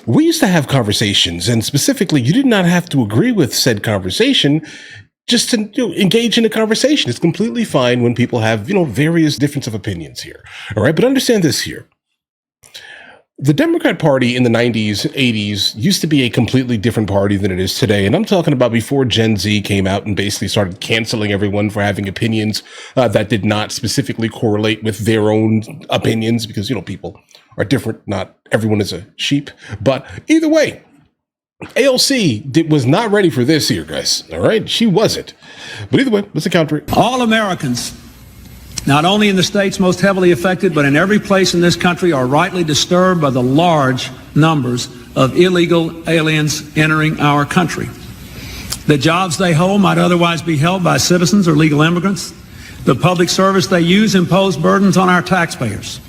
we used to have conversations, and specifically, you did not have to agree with said conversation just to engage in a conversation. It's completely fine when people have, various difference of opinions here. All right. But understand this here. The Democrat Party in the 90s, 80s used to be a completely different party than it is today. And I'm talking about before Gen Z came out and basically started canceling everyone for having opinions that did not specifically correlate with their own opinions, because, people are different. Not everyone is a sheep. But either way, AOC was not ready for this here, guys. All right? She wasn't. But either way, let's account for it. All Americans, not only in the states most heavily affected, but in every place in this country, are rightly disturbed by the large numbers of illegal aliens entering our country. The jobs they hold might otherwise be held by citizens or legal immigrants. The public service they use impose burdens on our taxpayers.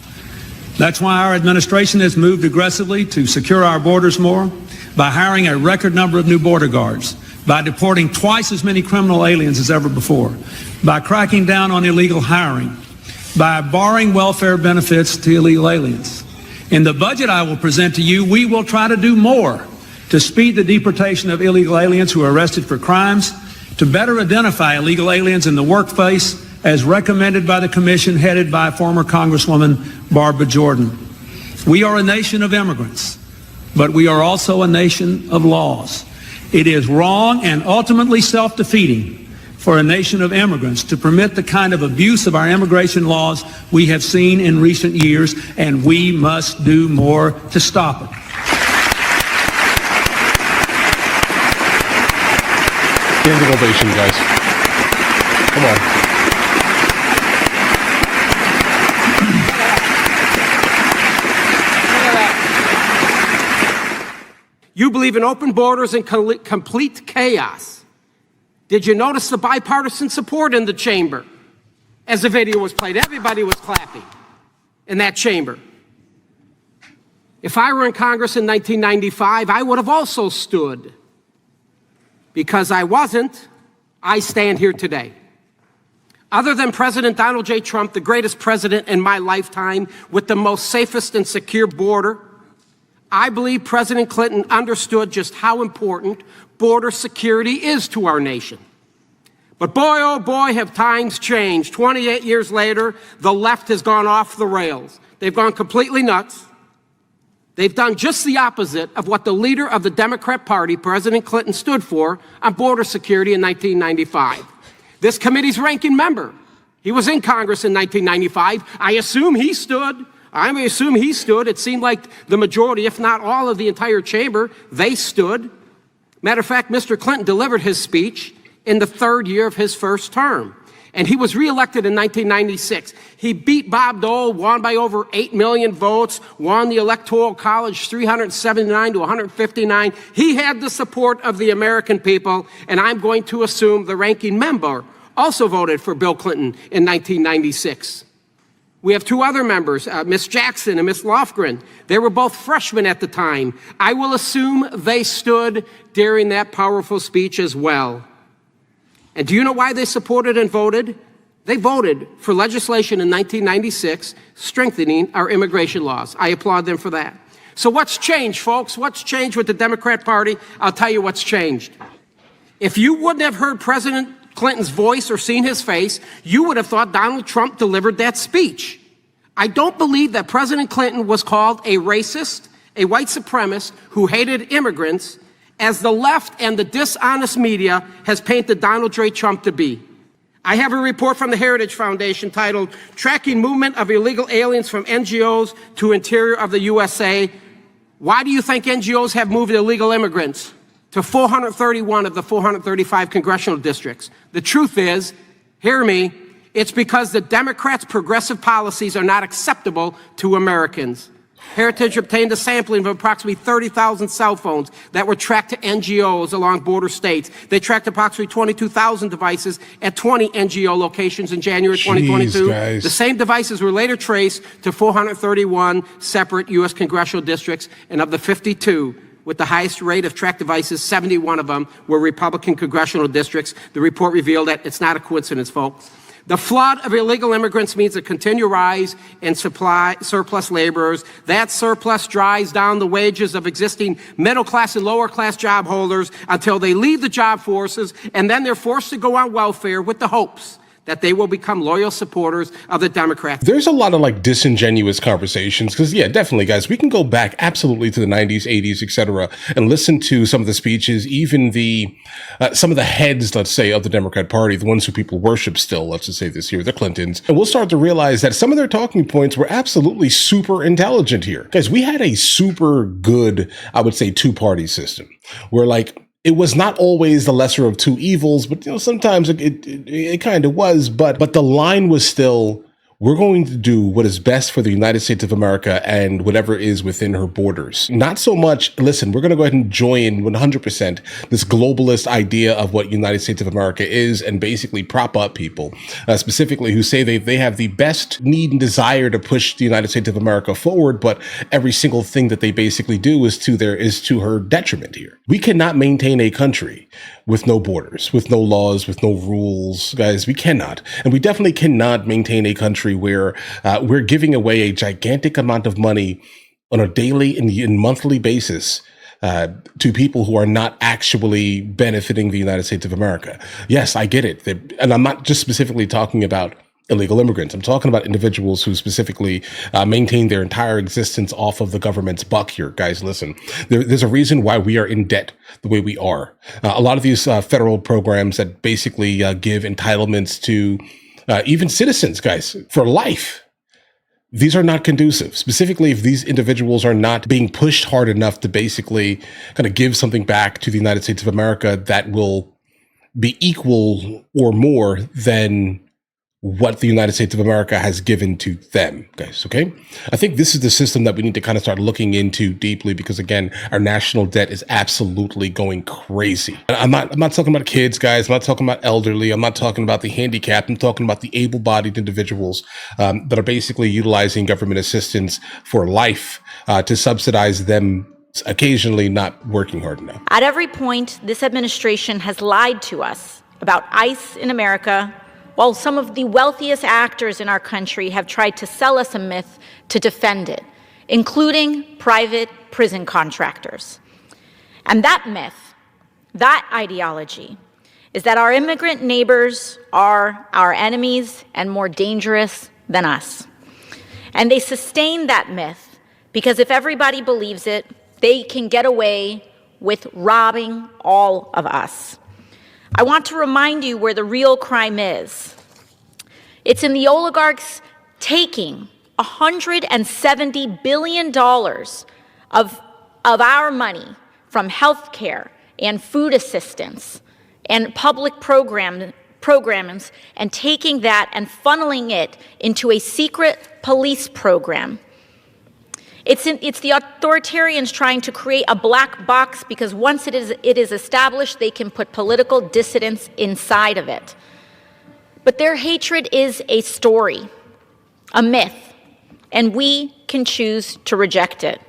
That's why our administration has moved aggressively to secure our borders more, by hiring a record number of new border guards, by deporting twice as many criminal aliens as ever before, by cracking down on illegal hiring, by barring welfare benefits to illegal aliens. In the budget I will present to you, we will try to do more to speed the deportation of illegal aliens who are arrested for crimes, to better identify illegal aliens in the workplace, as recommended by the commission headed by former Congresswoman Barbara Jordan. We are a nation of immigrants, but we are also a nation of laws. It is wrong and ultimately self-defeating for a nation of immigrants to permit the kind of abuse of our immigration laws we have seen in recent years, and we must do more to stop it. Standing ovation, guys. Come on. You believe in open borders and complete chaos. Did you notice the bipartisan support in the chamber? As the video was played, everybody was clapping in that chamber. If I were in Congress in 1995, I would have also stood. Because I wasn't, I stand here today. Other than President Donald J. Trump, the greatest president in my lifetime, with the most safest and secure border, I believe President Clinton understood just how important border security is to our nation. But boy, oh boy, have times changed. 28 years later, the left has gone off the rails. They've gone completely nuts. They've done just the opposite of what the leader of the Democrat Party, President Clinton, stood for on border security in 1995. This committee's ranking member, he was in Congress in 1995. I assume he stood. It seemed like the majority, if not all of the entire chamber, they stood. Matter of fact, Mr. Clinton delivered his speech in the third year of his first term. And he was reelected in 1996. He beat Bob Dole, won by over 8 million votes, won the Electoral College 379 to 159. He had the support of the American people, and I'm going to assume the ranking member also voted for Bill Clinton in 1996. We have two other members, Ms. Jackson and Ms. Lofgren. They were both freshmen at the time. I will assume they stood during that powerful speech as well. And do you know why they supported and voted? They voted for legislation in 1996 strengthening our immigration laws. I applaud them for that. So what's changed, folks? What's changed with the Democrat Party? I'll tell you what's changed. If you wouldn't have heard President Clinton's voice or seen his face, you would have thought Donald Trump delivered that speech. I don't believe that President Clinton was called a racist, a white supremacist who hated immigrants, as the left and the dishonest media has painted Donald J. Trump to be. I have a report from the Heritage Foundation titled Tracking Movement of Illegal Aliens from NGOs to Interior of the USA. Why do you think NGOs have moved illegal immigrants to 431 of the 435 congressional districts? The truth is, hear me, it's because the Democrats' progressive policies are not acceptable to Americans. Heritage obtained a sampling of approximately 30,000 cell phones that were tracked to NGOs along border states. They tracked approximately 22,000 devices at 20 NGO locations in January 2022. Guys. The same devices were later traced to 431 separate U.S. congressional districts, and of the 52 with the highest rate of tracked devices, 71 of them were Republican congressional districts. The report revealed that it's not a coincidence, folks. The flood of illegal immigrants means a continual rise in surplus laborers. That surplus drives down the wages of existing middle-class and lower-class job holders until they leave the job forces, and then they're forced to go on welfare with the hopes that they will become loyal supporters of the Democrats. There's a lot of like disingenuous conversations because, yeah, definitely, guys, we can go back absolutely to the 90s, 80s, etc., and listen to some of the speeches, even some of the heads, let's say, of the Democrat Party, the ones who people worship still, let's just say this here, the Clintons, and we'll start to realize that some of their talking points were absolutely super intelligent here. Guys, we had a super good, I would say, two-party system where like, it was not always the lesser of two evils, but sometimes it kind of was. But the line was still, we're going to do what is best for the United States of America and whatever is within her borders. Not so much, listen, we're going to go ahead and join 100% this globalist idea of what United States of America is and basically prop up people, specifically who say they have the best need and desire to push the United States of America forward, but every single thing that they basically do is to her detriment here. We cannot maintain a country with no borders, with no laws, with no rules. Guys, we cannot. And we definitely cannot maintain a country where we're giving away a gigantic amount of money on a daily and monthly basis to people who are not actually benefiting the United States of America. Yes, I get it. And I'm not just specifically talking about illegal immigrants. I'm talking about individuals who specifically maintain their entire existence off of the government's buck here. Guys, listen, there's a reason why we are in debt the way we are. A lot of these federal programs that basically give entitlements to even citizens, guys, for life. These are not conducive, specifically if these individuals are not being pushed hard enough to basically kind of give something back to the United States of America that will be equal or more than what the United States of America has given to them, guys, okay? I think this is the system that we need to kind of start looking into deeply because, again, our national debt is absolutely going crazy. I'm not talking about kids, guys. I'm not talking about elderly. I'm not talking about the handicapped. I'm talking about the able-bodied individuals that are basically utilizing government assistance for life to subsidize them occasionally not working hard enough. At every point, this administration has lied to us about ICE in America, while some of the wealthiest actors in our country have tried to sell us a myth to defend it, including private prison contractors. And that myth, that ideology, is that our immigrant neighbors are our enemies and more dangerous than us. And they sustain that myth because if everybody believes it, they can get away with robbing all of us. I want to remind you where the real crime is. It's in the oligarchs taking $170 billion of our money from health care and food assistance and public programs and taking that and funneling it into a secret police program. It's the authoritarians trying to create a black box because once it is established, they can put political dissidents inside of it. But their hatred is a story, a myth, and we can choose to reject it.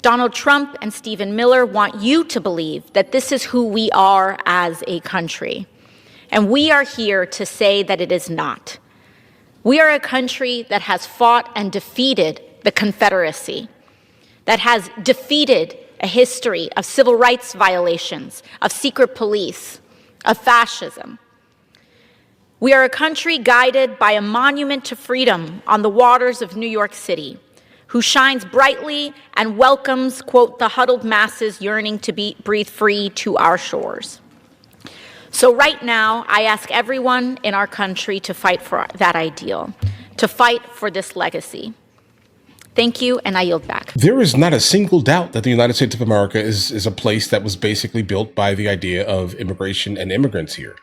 Donald Trump and Stephen Miller want you to believe that this is who we are as a country. And we are here to say that it is not. We are a country that has fought and defeated the Confederacy, that has defeated a history of civil rights violations, of secret police, of fascism. We are a country guided by a monument to freedom on the waters of New York City, who shines brightly and welcomes, quote, the huddled masses yearning to breathe free to our shores. So right now, I ask everyone in our country to fight for that ideal, to fight for this legacy. Thank you, and I yield back. There is not a single doubt that the United States of America is a place that was basically built by the idea of immigration and immigrants here.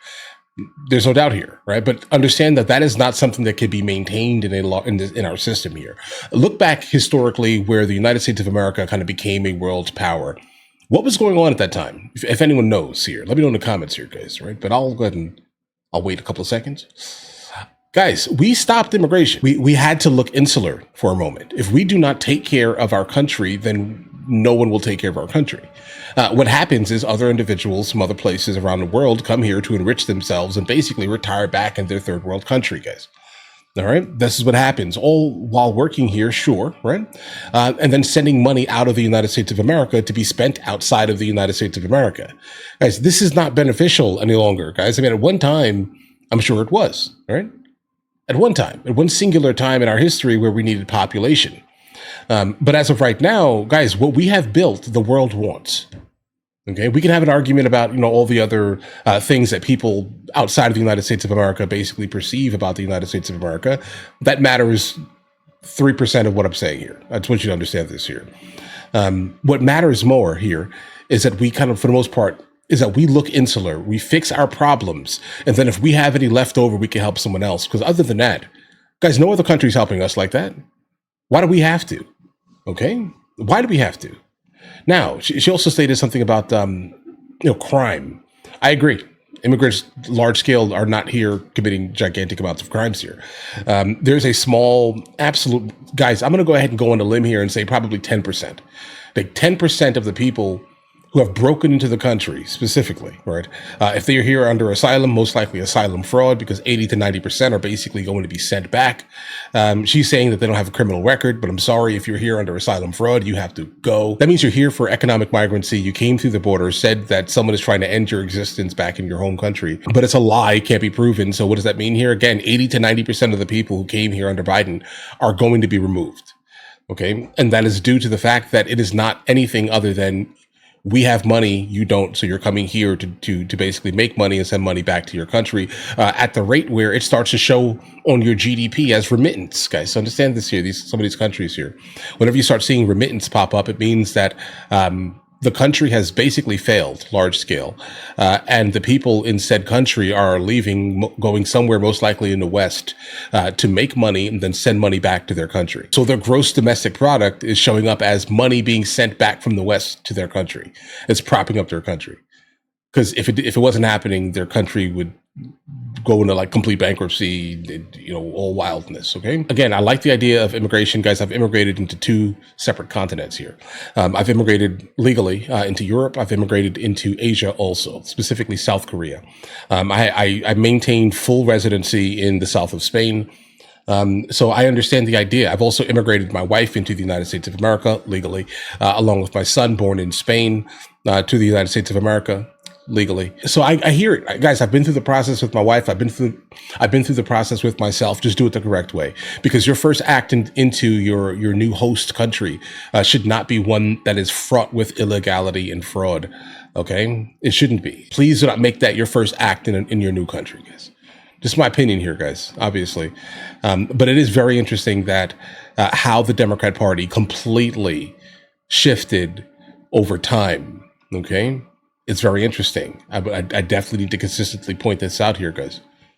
There's no doubt here, right? But understand that that is not something that can be maintained in our system here. Look back historically where the United States of America kind of became a world power. What was going on at that time? If anyone knows here, let me know in the comments here, guys, right? But I'll go ahead and I'll wait a couple of seconds. Guys, we stopped immigration. We had to look insular for a moment. If we do not take care of our country, then no one will take care of our country. What happens is other individuals from other places around the world come here to enrich themselves and basically retire back in their third world country, guys. All right. This is what happens, all while working here, sure, right? And then sending money out of the United States of America to be spent outside of the United States of America. Guys, this is not beneficial any longer, guys. I mean, at one time, I'm sure it was, right? At one time, at one singular time in our history where we needed population. But as of right now, guys, what we have built, the world wants. Okay, we can have an argument about, all the other things that people outside of the United States of America basically perceive about the United States of America. That matters 3% of what I'm saying here. I just want you to understand this here. What matters more here is that we kind of, for the most part, is that we look insular. We fix our problems. And then if we have any left over, we can help someone else. Because other than that, guys, no other country's helping us like that. Why do we have to? Okay, why do we have to? Now, she also stated something about, crime. I agree. Immigrants, large scale, are not here committing gigantic amounts of crimes here. There's a small, absolute, guys, I'm going to go ahead and go on a limb here and say probably 10%. Like 10% of the people who have broken into the country specifically, right? If they are here under asylum, most likely asylum fraud, because 80 to 90% are basically going to be sent back. She's saying that they don't have a criminal record, but I'm sorry, if you're here under asylum fraud, you have to go. That means you're here for economic migrancy. You came through the border, said that someone is trying to end your existence back in your home country, but it's a lie, can't be proven. So what does that mean here? Again, 80 to 90% of the people who came here under Biden are going to be removed. Okay. And that is due to the fact that it is not anything other than we have money, you don't, so you're coming here to basically make money and send money back to your country at the rate where it starts to show on your GDP as remittance, guys. So understand this here, some of these countries here. Whenever you start seeing remittance pop up, it means that the country has basically failed large scale. And the people in said country are leaving, going somewhere most likely in the West to make money and then send money back to their country. So their gross domestic product is showing up as money being sent back from the West to their country. It's propping up their country. Because if it wasn't happening, their country would go into like complete bankruptcy, all wildness. Okay. Again, I like the idea of immigration, guys. I've immigrated into 2 separate continents here. I've immigrated legally into Europe. I've immigrated into Asia also, specifically South Korea. I maintain full residency in the south of Spain. So I understand the idea. I've also immigrated my wife into the United States of America legally, along with my son born in Spain to the United States of America legally. So I hear it, guys. I've been through the process with my wife. I've been through the process with myself. Just do it the correct way, because your first act into your new host country should not be one that is fraught with illegality and fraud. Okay, it shouldn't be. Please do not make that your first act in your new country, guys. Just my opinion here, guys, obviously. But it is very interesting that how the Democrat Party completely shifted over time. Okay. It's very interesting. I definitely need to consistently point this out here, guys.